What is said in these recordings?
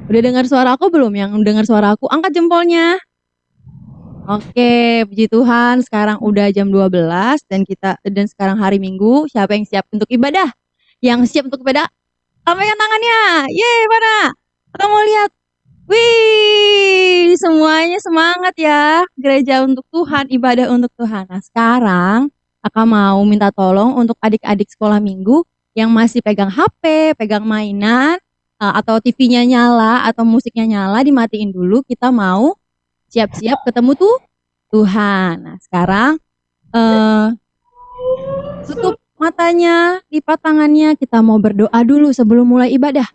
Udah dengar suara aku belum? Yang dengar suara aku angkat jempolnya. Oke, puji Tuhan sekarang udah jam 12 dan sekarang hari Minggu. Siapa yang siap untuk ibadah? Yang siap untuk ibadah, lambaikan tangannya. Yeay, mana? Kita mau lihat. Wih, semuanya semangat ya. Gereja untuk Tuhan, ibadah untuk Tuhan. Nah, sekarang Kakak mau minta tolong untuk adik-adik sekolah minggu yang masih pegang HP, pegang mainan, atau TV-nya nyala, atau musiknya nyala, dimatiin dulu. Kita mau siap-siap ketemu Tuhan. Nah, sekarang eh, tutup matanya, lipat tangannya. Kita mau berdoa dulu sebelum mulai ibadah.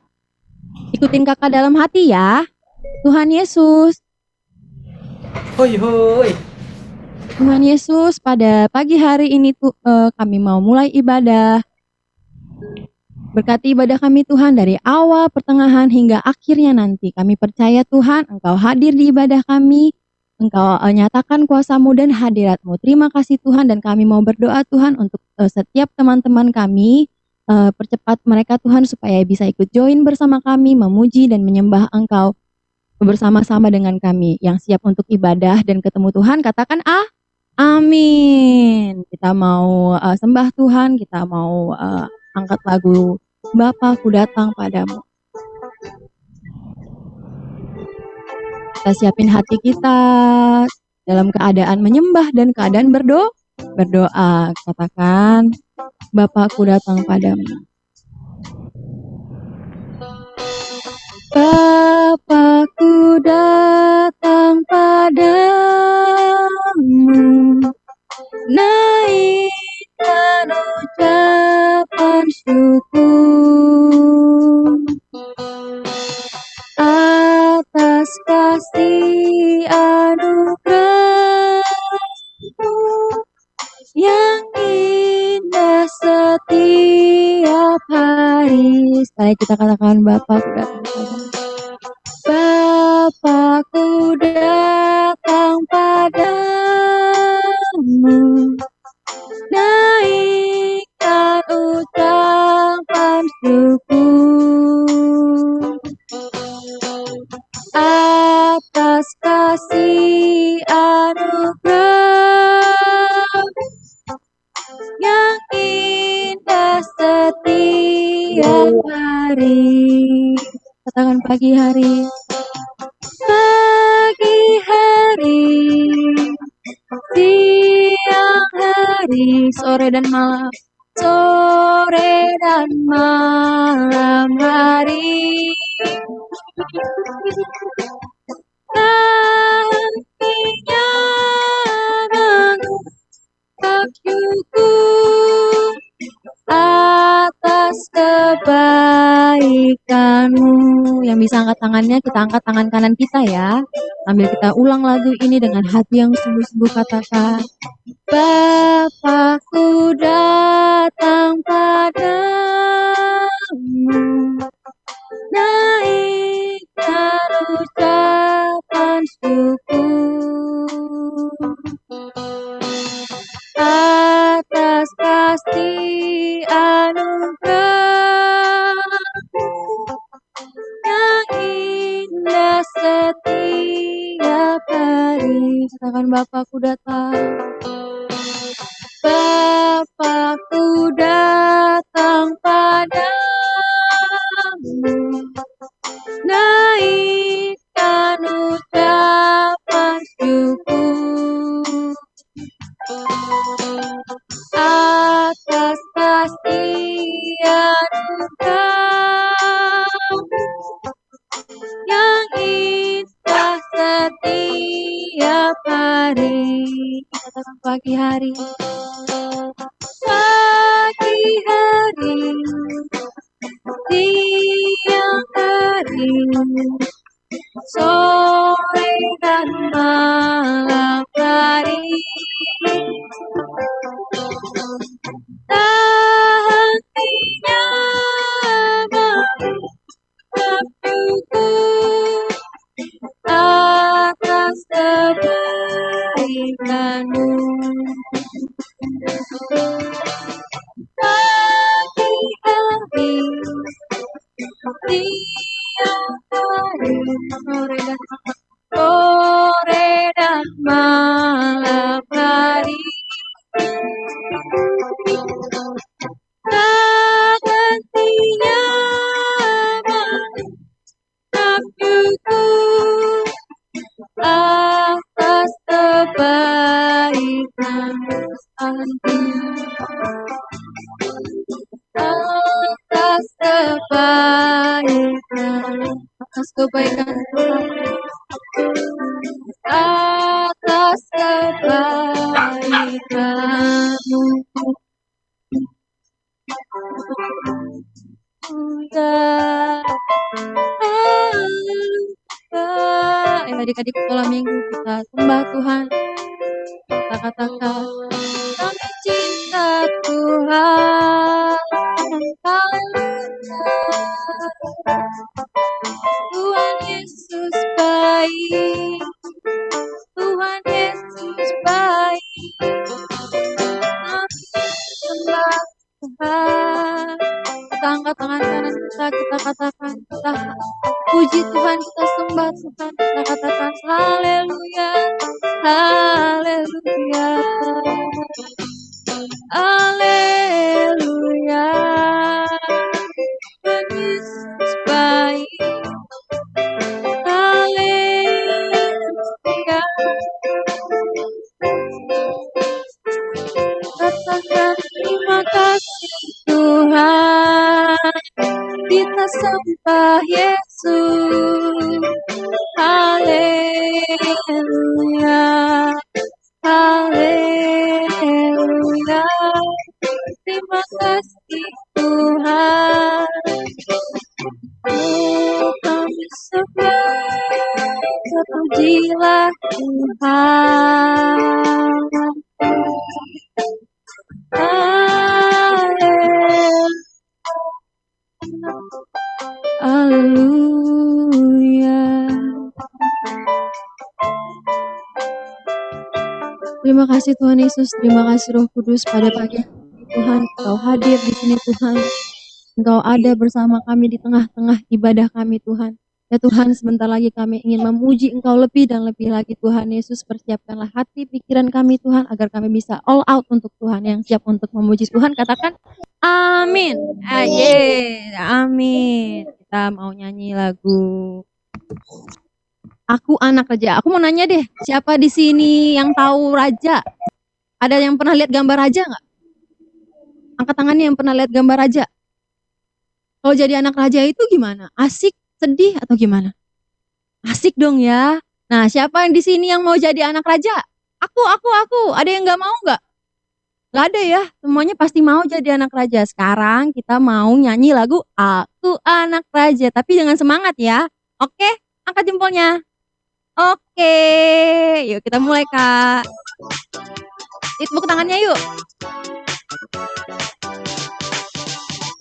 Ikutin kakak dalam hati ya. Tuhan Yesus, Hoi hoi. Tuhan Yesus, pada pagi hari ini kami mau mulai ibadah. Berkati ibadah kami Tuhan dari awal, pertengahan hingga akhirnya nanti. Kami percaya Tuhan, Engkau hadir di ibadah kami. Engkau nyatakan kuasa-Mu dan hadirat-Mu. Terima kasih Tuhan, dan kami mau berdoa Tuhan untuk setiap teman-teman kami. Percepat mereka Tuhan supaya bisa ikut join bersama kami, memuji dan menyembah Engkau bersama-sama dengan kami. Yang siap untuk ibadah dan ketemu Tuhan, katakan amin. Kita mau sembah Tuhan, kita mau angkat lagu Bapa ku datang padamu. Kita siapin hati kita dalam keadaan menyembah dan keadaan berdoa. Katakan, Bapa ku datang padamu. Bapa-Ku datang padamu, naikkan ucapan syukur atas kasih anugerah-Mu yang indah setiap hari. Sekali kita katakan, Bapa-Ku datang padamu. Bapa-Ku datang padamu, naikkan ucapan syukur atas kasih anugerah yang indah setiap hari. Katakan pagi hari, siang hari, sore dan malam hari. Nantinya mengucap syukur atas kebaikan-Mu. Yang bisa angkat tangannya, kita angkat tangan kanan kita ya. Sambil kita ulang lagu ini dengan hati yang sungguh-sungguh, katakan, Bapa-Ku datang padamu, naikkan ucapan syukur atas kasih anugerah yang indah setiap hari. Katakan, Bapa-Ku datang. Bapa-Ku datang padamu, naikkan ucapan syukur atas kasih anugerah yang indah setiap hari. Katakan, pagi hari, siang hari, sore dan malam hari. Nantinya mengucap syukur atas kebaikan-Mu. Pagi hari, siang hari, sore dan malam hari. Tak hentinya menakjubku atas kebaikan hati, atas kebaikan Tuhan, atas kebaikan-Mu. Adik-adik sekolah minggu kita sembah Tuhan, kita katakan kami cinta Tuhan, haleluya. Tuhan Yesus baik, Tuhan Yesus baik, kami sembah Tuhan. Kita angkat tangan kanan kita katakan, kita puji Tuhan, kita sembah Tuhan, kita katakan haleluya, haleluya, haleluya. Tuhan Yesus baik, haleluya. Katakan terima kasih Tuhan, kita sembah Yesus, haleluya, haleluya. Terima kasih Tuhan, kami sembah, terpujilah Tuhan. Haleluya. Terima kasih Tuhan Yesus, terima kasih Roh Kudus pada pagi hari ini Tuhan, Engkau hadir di sini Tuhan. Engkau ada bersama kami di tengah-tengah ibadah kami Tuhan. Ya Tuhan, sebentar lagi kami ingin memuji Engkau lebih dan lebih lagi Tuhan Yesus. Persiapkanlah hati pikiran kami Tuhan, agar kami bisa all out untuk Tuhan, yang siap untuk memuji Tuhan. Katakan amin. Amin. Kita mau nyanyi lagu Aku Anak Raja. Aku mau nanya deh, siapa di sini yang tahu raja? Ada yang pernah lihat gambar raja nggak? Angkat tangannya yang pernah lihat gambar raja. Kalau jadi anak raja itu gimana? Asik, sedih, atau gimana? Asik dong ya. Nah, siapa yang di sini yang mau jadi anak raja? Aku. Ada yang nggak mau nggak? Nggak ada ya. Semuanya pasti mau jadi anak raja. Sekarang kita mau nyanyi lagu Aku Anak Raja. Tapi jangan semangat ya. Oke? Angkat jempolnya. Oke. Yuk kita mulai Kak. Tepuk tangannya yuk.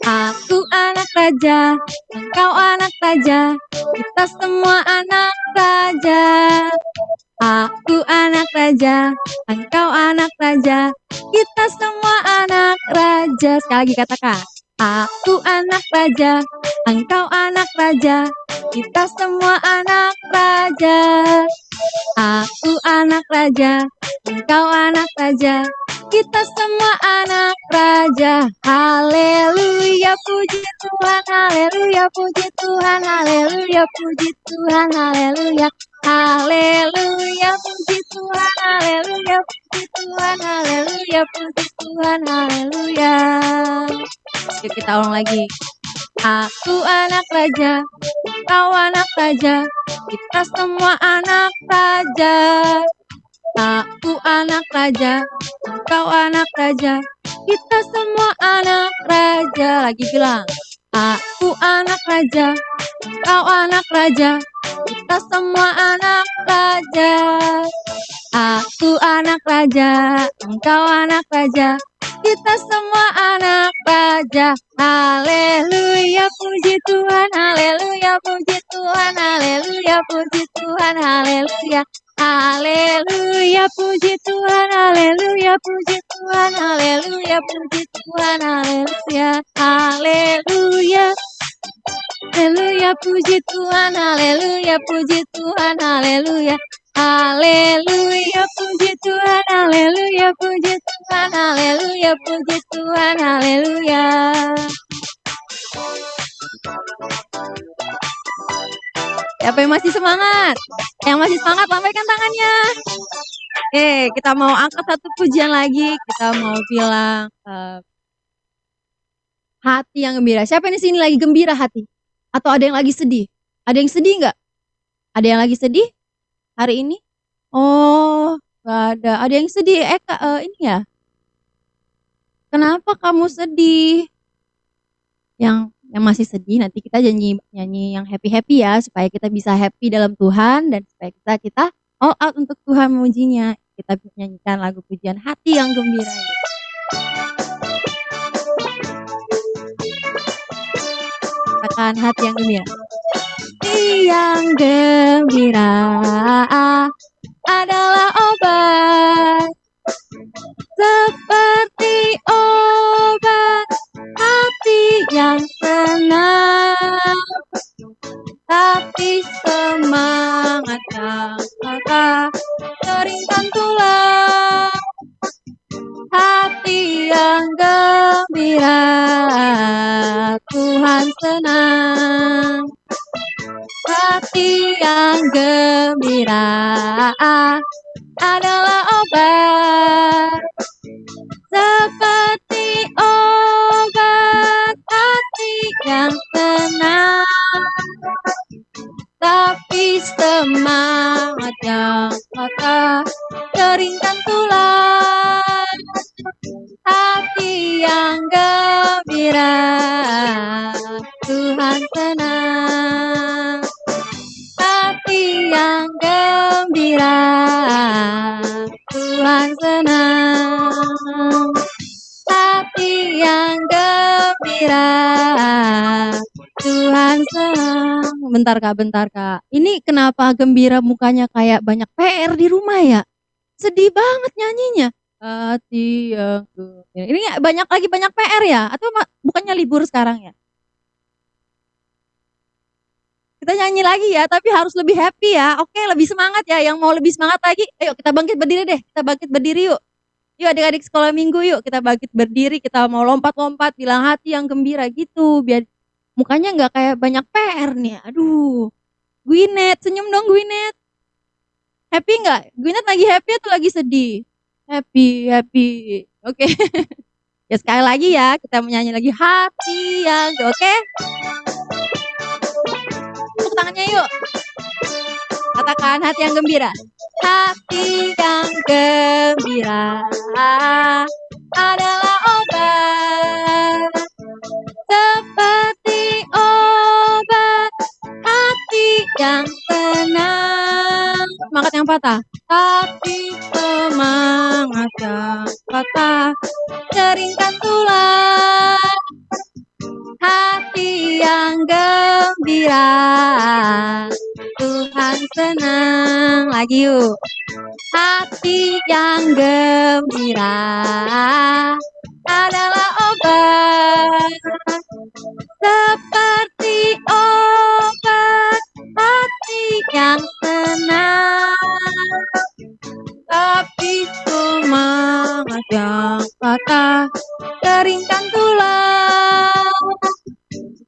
Aku anak raja, engkau anak raja, kita semua anak raja. Aku anak raja, engkau anak raja, kita semua anak raja. Sekali lagi katakan, aku anak raja, engkau anak raja, kita semua anak raja. Aku anak raja, engkau anak raja, kita semua anak raja. Haleluya, puji Tuhan, haleluya, puji Tuhan, haleluya, puji Tuhan, haleluya. Haleluya, puji Tuhan, haleluya, puji Tuhan, haleluya, puji Tuhan, haleluya. Yuk kita ulang lagi. Aku anak raja, kau anak raja, kita semua anak raja. Aku anak raja, kau anak raja, kita semua anak raja. Lagi bilang, aku anak raja, kau anak raja, kita semua anak raja. Aku anak raja, engkau anak raja, kita semua anak raja. Haleluya, puji Tuhan, haleluya, puji Tuhan, haleluya, puji Tuhan, haleluya. Haleluya, puji Tuhan, haleluya, puji Tuhan, haleluya, puji Tuhan, haleluya. Haleluya, Haleluya, puji Tuhan, haleluya, puji Tuhan, haleluya. Haleluya, puji Tuhan, haleluya, puji Tuhan, haleluya, puji Tuhan, haleluya. Siapa yang masih semangat? Yang masih semangat, lambaikan tangannya. Oke, kita mau angkat satu pujian lagi. Kita mau bilang hati yang gembira. Siapa yang di sini lagi gembira hati? Atau ada yang lagi sedih? Ada yang sedih nggak? Ada yang lagi sedih hari ini? Oh, nggak ada. Ada yang sedih? Ini ya. Kenapa kamu sedih? Yang masih sedih nanti kita nyanyi yang happy ya supaya kita bisa happy dalam Tuhan dan supaya kita all out untuk Tuhan memujinya. Kita nyanyikan lagu pujian hati yang gembira. Katakan hati yang gembira. Hati yang gembira adalah obat, seperti obat hati yang tenang, tapi semangat yang kokoh keringkan tulang. Hati yang gembira, Tuhan senang. Hati yang gembira adalah obat, seperti obat hati yang tenang, tapi semangat yang kokoh keringkan tulang. Hati yang gembira, Tuhan senang. Hati yang gembira, Tuhan senang. Hati yang gembira, Tuhan senang. Bentar kak. Ini kenapa gembira mukanya kayak banyak PR di rumah ya? Sedih banget nyanyinya. Hati yang gembira. Ini banyak PR ya? Atau bukannya libur sekarang ya? Kita nyanyi lagi ya, tapi harus lebih happy ya. Oke, lebih semangat ya. Yang mau lebih semangat lagi, ayo kita bangkit berdiri deh. Kita bangkit berdiri yuk. Yuk adik-adik sekolah minggu yuk. Kita bangkit berdiri, kita mau lompat-lompat, bilang hati yang gembira gitu. Biar mukanya nggak kayak banyak PR nih. Aduh. Gwinet, senyum dong Gwinet. Happy nggak? Gwinet lagi happy atau lagi sedih? Happy. Oke. Ya sekali lagi ya, kita menyanyi lagi hati yang, oke? Tepuk tangannya yuk. Katakan hati yang gembira. Hati yang gembira adalah obat, seperti obat hati yang tenang. Semangat yang patah. Tapi semangat yang patah keringkan tulang. Hati yang gembira, Tuhan senang. Lagi yuk. Hati yang gembira adalah obat, seperti obat hati yang tenang, tapi semangat yang patah keringkan tulang.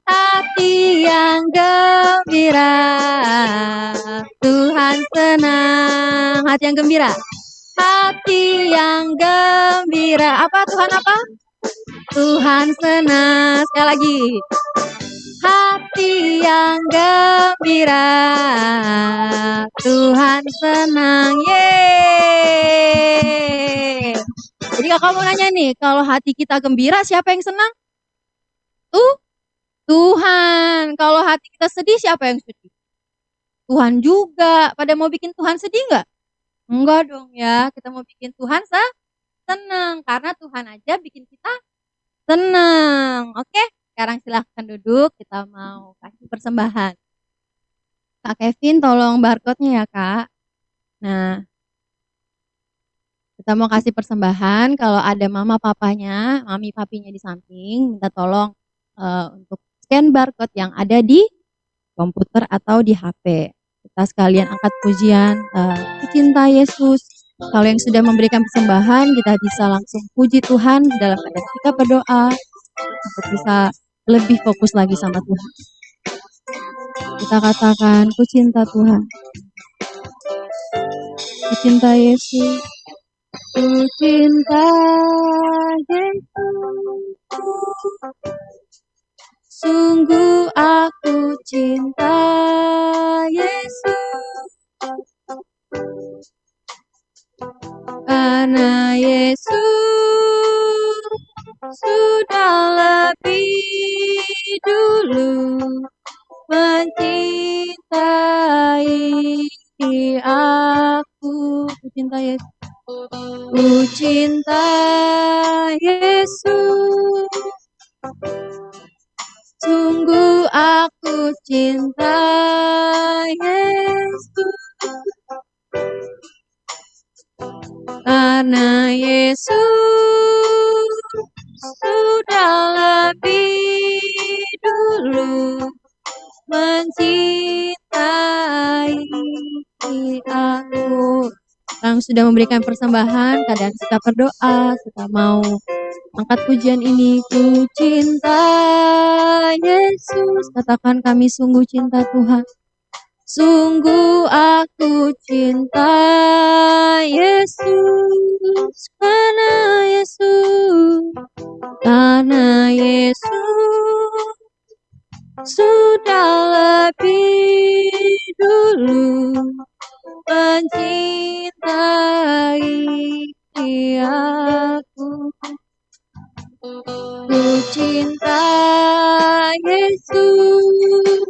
Hati yang gembira, Tuhan senang. Hati yang gembira. Hati yang gembira. Apa Tuhan apa? Tuhan senang. Sekali lagi. Hati yang gembira, Tuhan senang. Yeay. Jadi kakak mau nanya nih, kalau hati kita gembira, siapa yang senang? Tuhan. Kalau hati kita sedih, siapa yang sedih? Tuhan juga. Pada mau bikin Tuhan sedih nggak? Enggak dong ya. Kita mau bikin Tuhan senang. Karena Tuhan aja bikin kita senang. Oke? Sekarang silahkan duduk. Kita mau kasih persembahan. Kak Kevin, tolong barcode-nya ya, Kak. Nah, kita mau kasih persembahan. Kalau ada mami papinya di samping, minta tolong untuk scan barcode yang ada di komputer atau di HP. Kita sekalian angkat pujian, "Ku cinta Yesus." Kalau yang sudah memberikan persembahan, kita bisa langsung puji Tuhan dalam keadaan kita berdoa untuk bisa lebih fokus lagi sama Tuhan. Kita katakan, "Ku cinta Tuhan. Ku cinta Yesus. Ku cinta Yesus. Sungguh aku cinta Yesus. Karena Yesus sudah lebih dulu mencintai aku. Ku cinta Yesus. Ku cinta Yesus. Sungguh aku cinta Yesus. Karena Yesus sudah lebih dulu mencintai aku. Yang sudah memberikan persembahan, keadaan kita berdoa, kita mau angkat pujian ini. Ku cinta Yesus. Katakan, kami sungguh cinta Tuhan. Sungguh aku cinta Yesus. Karena Yesus sudah lebih dulu mencintai aku. Ku cinta Yesus.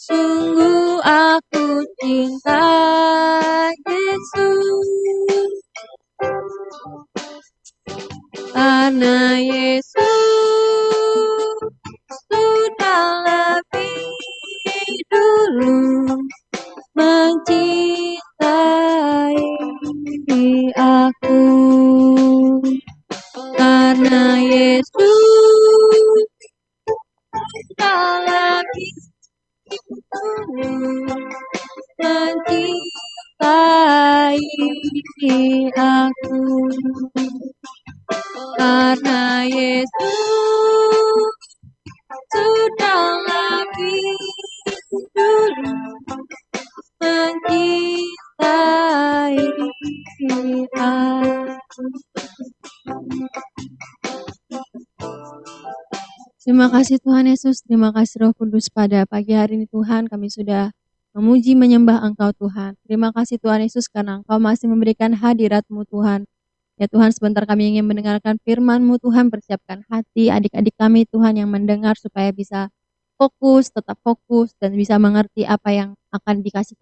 Sungguh aku cinta Yesus. Karena Yesus sudah lebih dulu mencintai aku. Karena Yesus sudah lebih dulu mencintai aku. Karena Yesus sudah lebih dulu mencintai aku. Terima kasih Tuhan Yesus, terima kasih Roh Kudus. Pada pagi hari ini Tuhan, kami sudah memuji menyembah Engkau Tuhan. Terima kasih Tuhan Yesus karena Engkau masih memberikan hadirat-Mu Tuhan. Ya Tuhan, sebentar kami ingin mendengarkan firman-Mu Tuhan, persiapkan hati adik-adik kami Tuhan yang mendengar supaya bisa fokus, tetap fokus, dan bisa mengerti apa yang akan kasih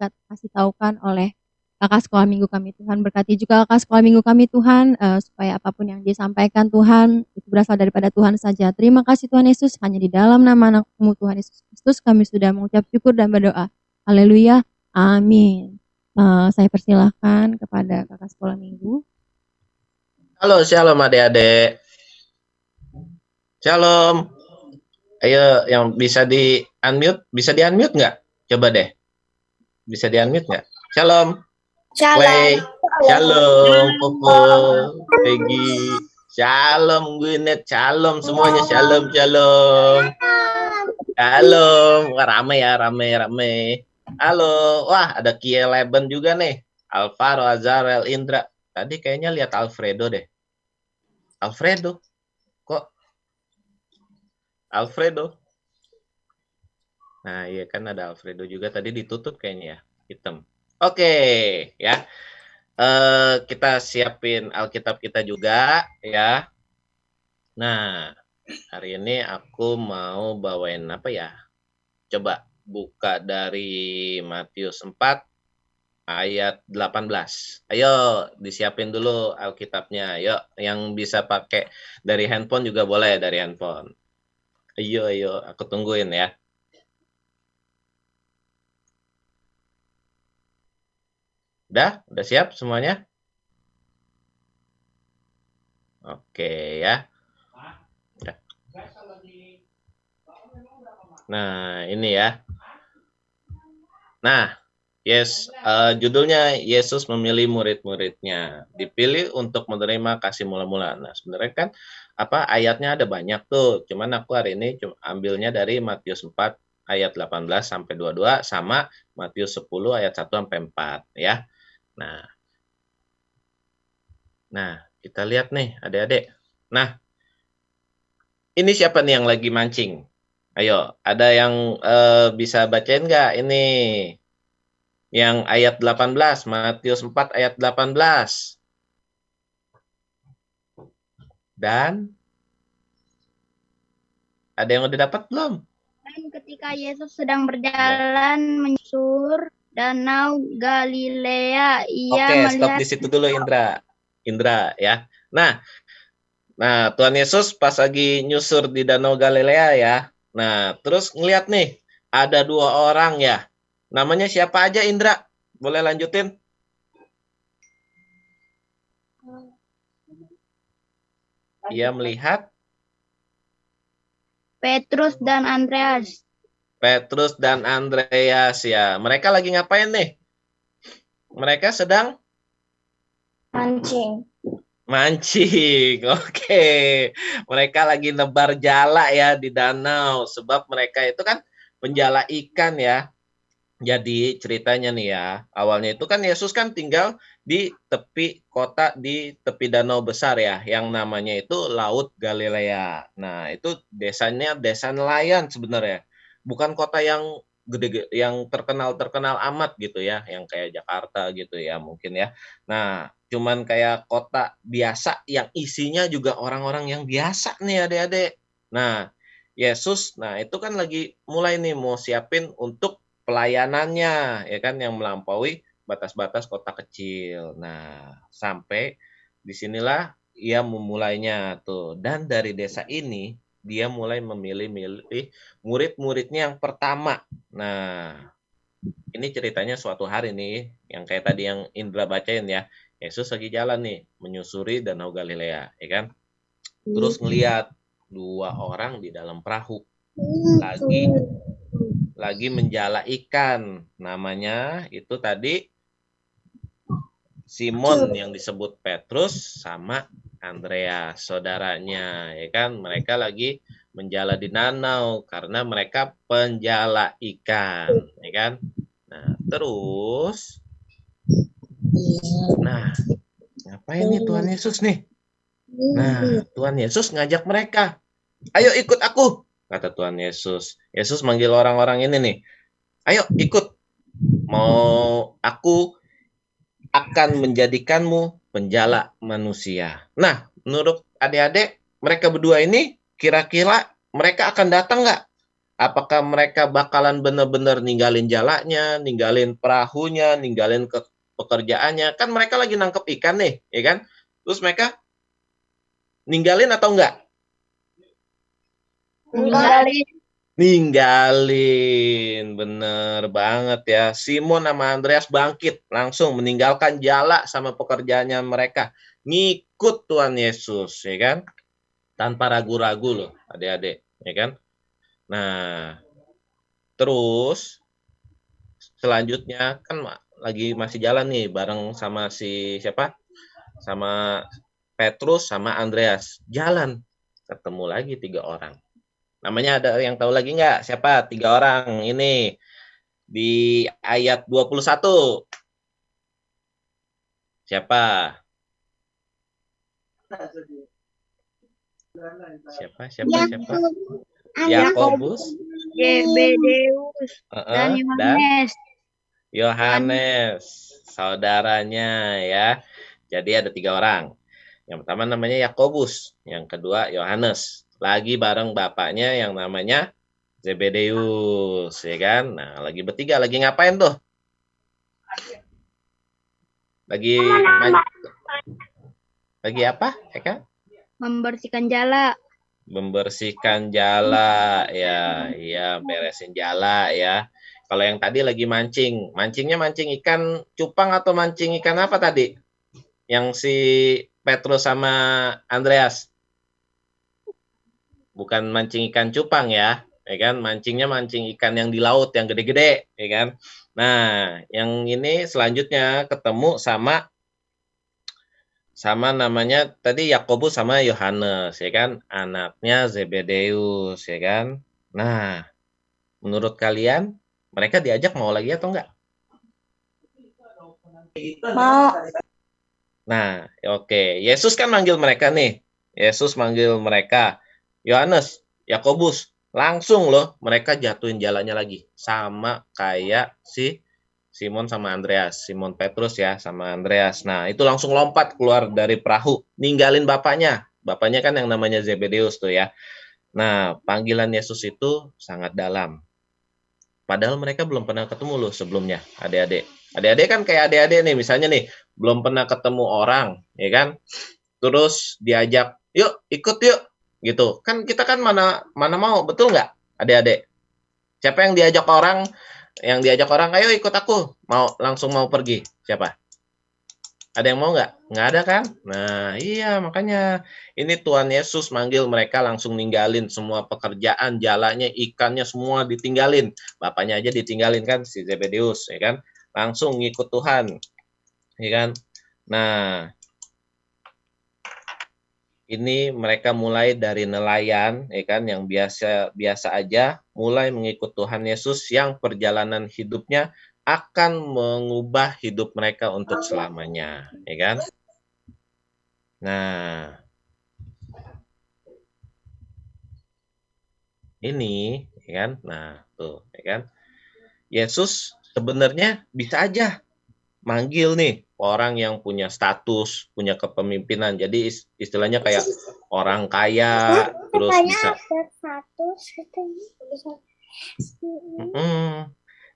tahukan oleh kakak sekolah minggu kami Tuhan. Berkati juga kakak sekolah minggu kami Tuhan, supaya apapun yang disampaikan Tuhan, itu berasal daripada Tuhan saja. Terima kasih Tuhan Yesus, hanya di dalam nama anak-Mu Tuhan Yesus Kristus kami sudah mengucap syukur dan berdoa. Haleluya, amin. Saya persilahkan kepada kakak sekolah minggu. Halo, shalom adik-adik. Shalom. Ayo, yang bisa di-unmute, nggak? Coba deh. Bisa di-unmute nggak? Shalom. Clay. Shalom, Popo. Peggy. Shalom, Gwyneth. Shalom, semuanya. Shalom. Shalom. Wah, rame ya, rame. Halo. Wah, ada Q11 juga nih. Alvaro, Azarel, Indra. Tadi kayaknya lihat Alfredo deh. Alfredo. Kok Alfredo? Nah, iya kan ada Alfredo juga tadi ditutup kayaknya ya, hitam. Oke, ya. Kita siapin Alkitab kita juga ya. Nah, hari ini aku mau bawain apa ya? Coba buka dari Matius 4 ayat 18. Ayo disiapin dulu Alkitabnya. Ayo, yang bisa pakai dari handphone juga boleh dari handphone. Ayo, aku tungguin ya. Udah siap semuanya? Oke ya. Udah. Nah, ini ya. Nah, judulnya Yesus memilih murid-muridnya, dipilih untuk menerima kasih mula-mula. Nah, sebenarnya kan ayatnya ada banyak tuh, cuman aku hari ini ambilnya dari Matius 4 ayat 18 sampai 22 sama Matius 10 ayat 1 sampai 4 ya. Nah, kita lihat nih adik-adik. Nah, ini siapa nih yang lagi mancing? Ayo, ada yang bisa bacain nggak ini? Yang ayat 18, Matius 4 ayat 18. Dan ada yang udah dapat belum? Dan ketika Yesus sedang Ya. berjalan menyusur Danau Galilea, ia Oke, stop melihat di situ dulu Indra. Indra ya. Nah, Tuhan Yesus pas lagi nyusur di Danau Galilea ya. Nah, terus ngeliat nih, ada 2 orang ya. Namanya siapa aja Indra? Boleh lanjutin? Ia melihat Petrus dan Andreas. Petrus dan Andreas ya. Mereka lagi ngapain nih? Mereka sedang Mancing. mancing. Oke. Mereka lagi nebar jala ya di danau. Sebab mereka itu kan penjala ikan ya. Jadi ceritanya nih ya, awalnya itu kan Yesus kan tinggal di tepi kota di tepi danau besar ya, yang namanya itu Laut Galilea. Nah, itu desanya desa nelayan sebenarnya. Bukan kota yang gede, yang terkenal amat gitu ya, yang kayak Jakarta gitu ya mungkin ya. Nah, cuman kayak kota biasa yang isinya juga orang-orang yang biasa nih adik-adik. Nah, Yesus, itu kan lagi mulai nih mau siapin untuk pelayanannya ya kan yang melampaui batas-batas kota kecil. Nah, sampai disinilah ia memulainya tuh. Dan dari desa ini dia mulai memilih-milih murid-muridnya yang pertama. Nah, ini ceritanya suatu hari nih yang kayak tadi yang Indra bacain ya. Yesus lagi jalan nih menyusuri Danau Galilea, ya kan? Terus ngeliat 2 orang di dalam perahu lagi menjala ikan. Namanya itu tadi Simon yang disebut Petrus sama Andreas, saudaranya, ya kan? Mereka lagi menjala di danau karena mereka penjala ikan, ya kan? Nah, terus ngapain nih Tuhan Yesus nih? Nah, Tuhan Yesus ngajak mereka, "Ayo ikut aku," kata Tuhan Yesus. Yesus manggil orang-orang ini nih, "Ayo ikut, mau aku akan menjadikanmu penjala manusia." Nah, menurut adik-adik, mereka berdua ini kira-kira mereka akan datang nggak? Apakah mereka bakalan benar-benar ninggalin jalanya, ninggalin perahunya, ninggalin pekerjaannya? Kan mereka lagi nangkep ikan nih, ya kan? Terus mereka ninggalin atau enggak? Ninggalin, bener banget ya. Simon sama Andreas bangkit, langsung meninggalkan jala sama pekerjaannya mereka. Ngikut Tuhan Yesus, ya kan? Tanpa ragu-ragu loh, adik-adik, ya kan? Nah, terus selanjutnya kan lagi masih jalan nih bareng sama si siapa? Sama Petrus sama Andreas. Jalan, ketemu lagi 3 orang. Namanya ada yang tahu lagi nggak? Siapa? 3 orang ini di ayat 21. Siapa? Siapa? Yakobus, Zebedeus dan dan Yohanes. Yohanes, saudaranya ya. Jadi ada 3 orang. Yang pertama namanya Yakobus, yang kedua Yohanes. Lagi bareng bapaknya yang namanya Zebedeus, ya kan? Nah, lagi bertiga, lagi ngapain tuh? Lagi apa, Eka? Membersihkan jala. Membersihkan jala, ya, iya, beresin jala ya. Kalau yang tadi lagi mancing, mancingnya mancing ikan cupang atau mancing ikan apa tadi? Yang si Petrus sama Andreas. Bukan mancing ikan cupang ya. ya kan? Mancingnya mancing ikan yang di laut yang gede-gede, ya kan? Nah, yang ini selanjutnya ketemu sama namanya tadi Yakobus sama Yohanes, ya kan? Anaknya Zebedeus, ya kan? Nah, menurut kalian mereka diajak mau lagi atau enggak? Mau. Nah, oke. Yesus kan manggil mereka nih. Yesus manggil mereka. Yohanes, Yakobus, langsung loh mereka jatuhin jalannya lagi. Sama kayak si Simon sama Andreas. Simon Petrus ya sama Andreas. Nah, itu langsung lompat keluar dari perahu. Ninggalin bapaknya. Bapaknya kan yang namanya Zebedeus tuh ya. Nah, panggilan Yesus itu sangat dalam. Padahal mereka belum pernah ketemu loh sebelumnya, adik-adik. Adik-adik kan kayak adik-adik nih, misalnya nih, belum pernah ketemu orang, ya kan? Terus diajak, yuk ikut yuk, gitu. Kan kita kan mana mau, betul nggak, adik-adik? Siapa yang diajak orang, ayo ikut aku, langsung mau pergi, siapa? Ada yang mau nggak? Nggak ada kan? Nah, iya makanya ini Tuhan Yesus manggil mereka langsung ninggalin semua pekerjaan, jalannya, ikannya semua ditinggalin. Bapaknya aja ditinggalin kan si Zebedeus, ya kan? Langsung ngikut Tuhan, ya kan? Nah, ini mereka mulai dari nelayan, ya kan, yang biasa aja, mulai mengikut Tuhan Yesus yang perjalanan hidupnya akan mengubah hidup mereka untuk selamanya, ya kan? Nah, ini, ya kan? Nah, tuh, ya kan? Yesus sebenarnya bisa aja manggil nih orang yang punya status, punya kepemimpinan. Jadi istilahnya kayak orang kaya, terus bisa.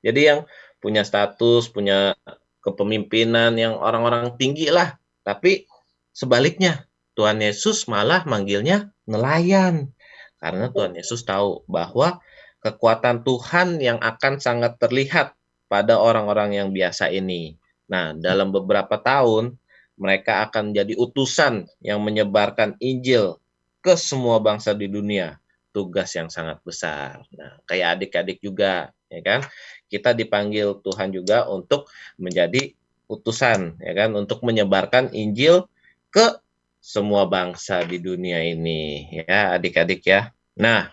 Jadi yang punya status, punya kepemimpinan yang orang-orang tinggi lah. Tapi sebaliknya, Tuhan Yesus malah manggilnya nelayan. Karena Tuhan Yesus tahu bahwa kekuatan Tuhan yang akan sangat terlihat pada orang-orang yang biasa ini. Nah, dalam beberapa tahun, mereka akan jadi utusan yang menyebarkan Injil ke semua bangsa di dunia. Tugas yang sangat besar. Nah, kayak adik-adik juga, ya kan? Kita dipanggil Tuhan juga untuk menjadi utusan, ya kan? Untuk menyebarkan Injil ke semua bangsa di dunia ini, ya adik-adik ya. Nah,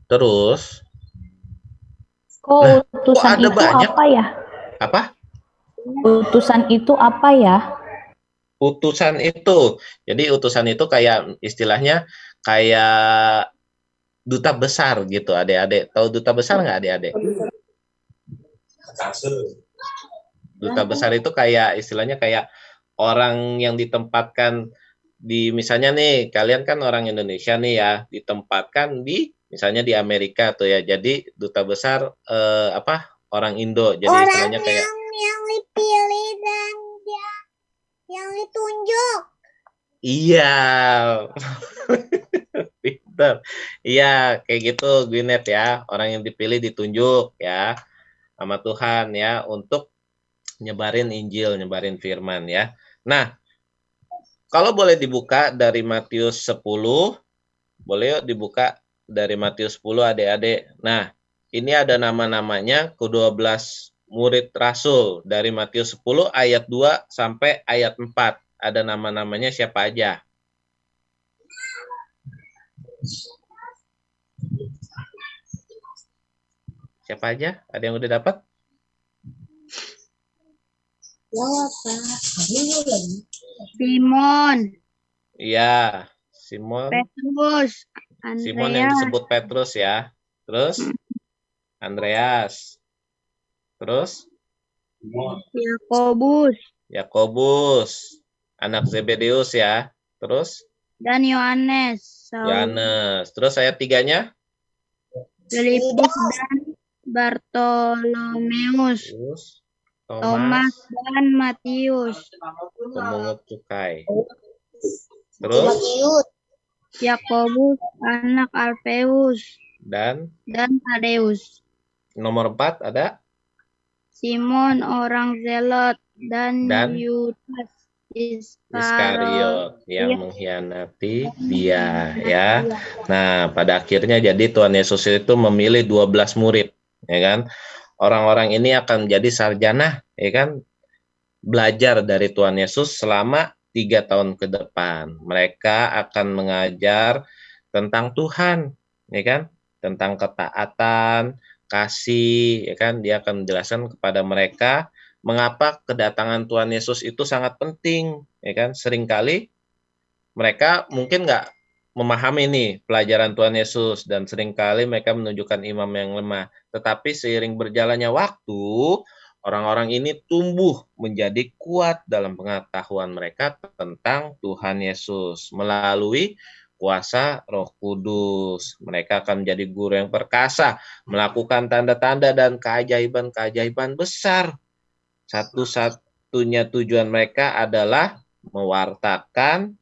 terus, Kok kok utusan ada itu banyak? apa ya? Apa? Utusan itu apa ya? Utusan itu. Jadi utusan itu kayak istilahnya kayak duta besar gitu, adik-adik. Tahu duta besar nggak, adik-adik? Duta besar itu kayak istilahnya kayak orang yang ditempatkan di misalnya nih, kalian kan orang Indonesia nih ya, ditempatkan di misalnya di Amerika tuh ya. Jadi duta besar orang Indo. Jadi istilahnya kayak yang dipilih dan yang ditunjuk. iya. Pinter. Iya, kayak gitu Gwyneth ya. Orang yang dipilih ditunjuk ya sama Tuhan ya untuk nyebarin Injil, nyebarin firman ya. Nah, kalau boleh dibuka dari Matius 10, boleh yuk dibuka dari Matius 10 adik-adik. Nah, ini ada nama-namanya ke-12 murid rasul dari Matius 10 ayat 2 sampai ayat 4. Ada nama-namanya siapa aja? Siapa aja? Ada yang udah dapat? Simon, Iya, Simon. Petrus, Simon yang Andreas, disebut Petrus ya. Terus Andreas. Terus Yakobus, Yakobus, anak Zebedeus ya. Terus dan Yohanes, Yohanes. Terus ayat 3-nya? Filipus dan Bartolomeus, Terus Thomas dan Matius, pemungut cukai. Terus Yakobus anak Alfeus, dan Tadeus, nomor 4 ada Simon orang Zelot, dan Dan? Yudas Iskariot yang mengkhianati dia, ya. Nah, pada akhirnya jadi Tuhan Yesus itu memilih 12 murid, ya kan? Orang-orang ini akan menjadi sarjana, ya kan? Belajar dari Tuhan Yesus selama 3 tahun ke depan. Mereka akan mengajar tentang Tuhan, ya kan? Tentang ketaatan, kasih, ya kan? Dia akan menjelaskan kepada mereka mengapa kedatangan Tuhan Yesus itu sangat penting, ya kan? Seringkali mereka mungkin nggak memahami nih pelajaran Tuhan Yesus dan seringkali mereka menunjukkan imam yang lemah. Tetapi seiring berjalannya waktu, orang-orang ini tumbuh menjadi kuat dalam pengetahuan mereka tentang Tuhan Yesus melalui kuasa Roh Kudus. Mereka akan menjadi guru yang perkasa, melakukan tanda-tanda dan keajaiban-keajaiban besar. Satu-satunya tujuan mereka adalah mewartakan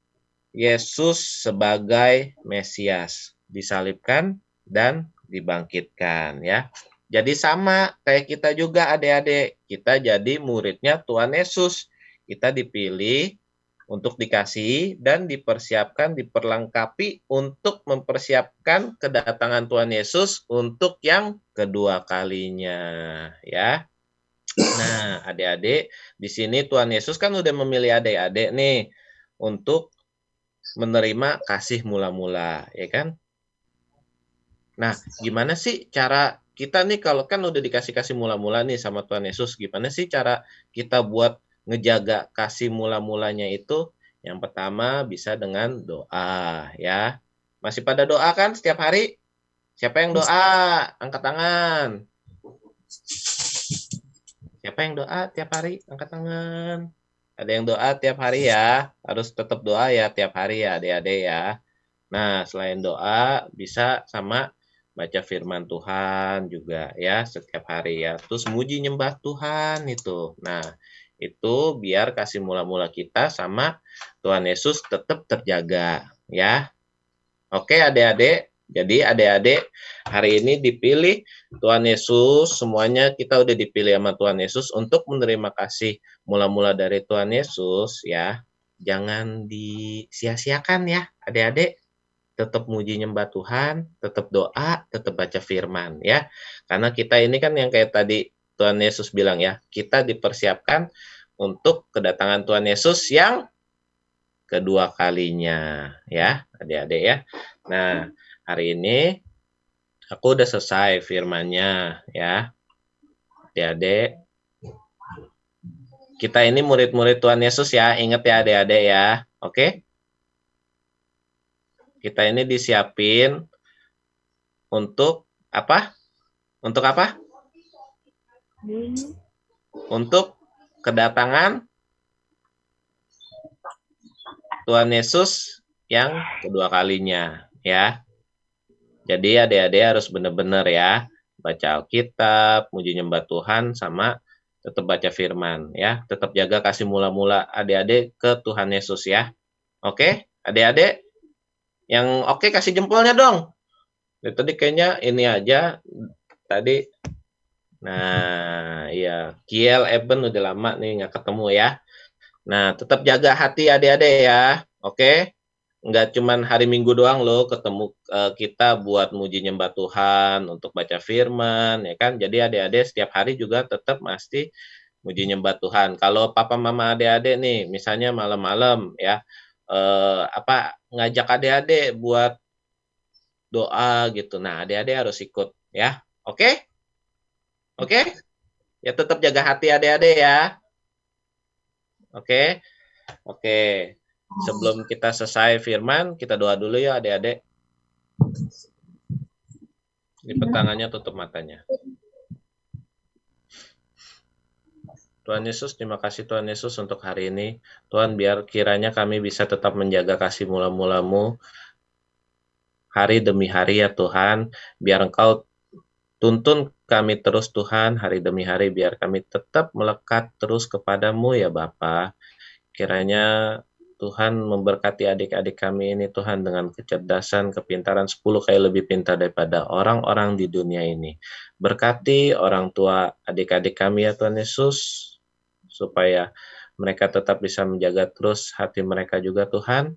Yesus sebagai Mesias, disalibkan dan dibangkitkan, ya. Jadi sama kayak kita juga adik-adik, kita jadi muridnya Tuhan Yesus. Kita dipilih untuk dikasihi dan dipersiapkan, diperlengkapi untuk mempersiapkan kedatangan Tuhan Yesus untuk yang kedua kalinya, ya. Nah, adik-adik, di sini Tuhan Yesus kan udah memilih adik-adik nih untuk menerima kasih mula-mula, ya kan? Nah, gimana sih cara kita nih kalau kan udah dikasih mula-mula nih sama Tuhan Yesus, gimana sih cara kita buat ngejaga kasih mula-mulanya itu? Yang pertama bisa dengan doa, ya. Masih pada doa kan setiap hari? Siapa yang doa? Angkat tangan. Siapa yang doa tiap hari? Angkat tangan. Ada yang doa tiap hari ya. Harus tetap doa ya tiap hari ya adik-adik ya. Nah, selain doa bisa sama baca firman Tuhan juga ya setiap hari ya. Terus muji nyembah Tuhan itu. Nah, itu biar kasih mula-mula kita sama Tuhan Yesus tetap terjaga ya. Oke adik-adik. Jadi adik-adik hari ini dipilih Tuhan Yesus, semuanya kita udah dipilih sama Tuhan Yesus untuk menerima kasih mula-mula dari Tuhan Yesus ya. Jangan disia-siakan ya adik-adik. Tetap muji nyembah Tuhan, tetap doa, tetap baca firman ya. Karena kita ini kan yang kayak tadi Tuhan Yesus bilang ya, kita dipersiapkan untuk kedatangan Tuhan Yesus yang kedua kalinya ya adik-adik ya. Nah, hari ini aku udah selesai firmannya ya. Adik-adik, kita ini murid-murid Tuhan Yesus ya, ingat ya adik-adik ya. Oke? Kita ini disiapin untuk apa? Untuk apa? Untuk kedatangan Tuhan Yesus yang kedua kalinya ya. Jadi adik-adik harus benar-benar ya baca Alkitab, muji nyembah Tuhan sama tetap baca firman ya. Tetap jaga kasih mula-mula adik-adik ke Tuhan Yesus ya. Oke? Adik-adik yang oke kasih jempolnya dong. Tadi kayaknya ini aja tadi. Nah, iya, Kiel Eben udah lama nih nggak ketemu ya. Nah, tetap jaga hati adik-adik ya. Oke? Nggak cuman hari Minggu doang loh ketemu kita buat muji nyembah Tuhan, untuk baca firman, ya kan? Jadi adik-adik setiap hari juga tetap mesti muji nyembah Tuhan. Kalau papa mama adik-adik nih, misalnya malam-malam ya, ngajak adik-adik buat doa gitu. Nah, adik-adik harus ikut ya. Oke? Oke? Ya tetap jaga hati adik-adik ya. Oke? Oke. Sebelum kita selesai firman, kita doa dulu ya adik-adik. Lipat tangannya, tutup matanya. Tuhan Yesus, terima kasih Tuhan Yesus untuk hari ini. Tuhan, biar kiranya kami bisa tetap menjaga kasih mula-mula-Mu hari demi hari ya Tuhan. Biar Engkau tuntun kami terus Tuhan hari demi hari, biar kami tetap melekat terus kepadamu ya Bapa. Kiranya Tuhan memberkati adik-adik kami ini Tuhan dengan kecerdasan, kepintaran 10 kali lebih pintar daripada orang-orang di dunia ini. Berkati orang tua adik-adik kami ya Tuhan Yesus, supaya mereka tetap bisa menjaga terus hati mereka juga Tuhan,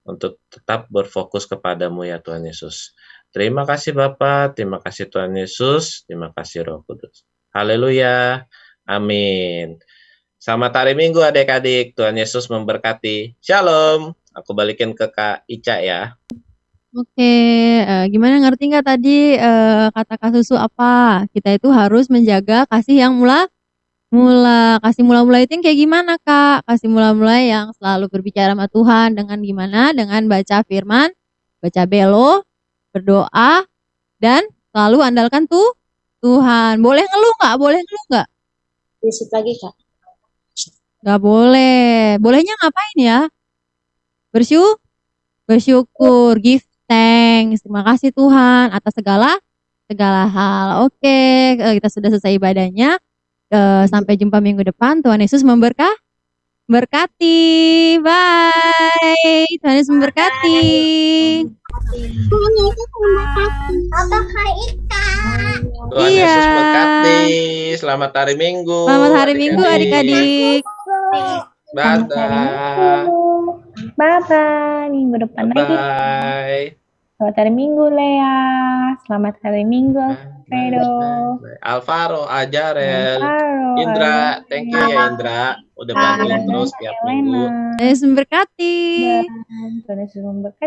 untuk tetap berfokus kepadamu ya Tuhan Yesus. Terima kasih Bapa, terima kasih Tuhan Yesus, terima kasih Roh Kudus. Haleluya, amin. Selamat hari Minggu adik-adik, Tuhan Yesus memberkati. Shalom. Aku balikin ke Kak Ica ya. Oke, gimana ngerti nggak tadi kata Kak Susu apa? Kita itu harus menjaga kasih yang mula-mula. Kasih mula-mula itu yang kayak gimana Kak? Kasih mula-mula yang selalu berbicara sama Tuhan dengan gimana? Dengan baca firman, baca belo, berdoa, dan selalu andalkan Tuhan. Boleh ngeluh nggak? Boleh ngeluh nggak? Besok lagi, Kak. Nggak boleh. Bolehnya ngapain ya? Bersyukur, give thanks. Terima kasih Tuhan atas segala hal. Oke, kita sudah selesai ibadahnya. Sampai jumpa minggu depan. Tuhan Yesus memberkati. Bye. Tuhan Yesus memberkati. Apa Kak Ika? Tuhan Iya. Yesus memberkati. Selamat hari Minggu. Selamat hari Minggu adik-adik. Dadah. Bye-bye. Minggu depan lagi. Bye. Selamat hari Minggu, Lea. Selamat hari Minggu, Alfredo. Alvaro, Ajarel, Alvaro, Indra, thank you ya Indra, udah bantuin terus tiap minggu. Tuhan Yesus memberkati. Tuhan Yesus memberkati.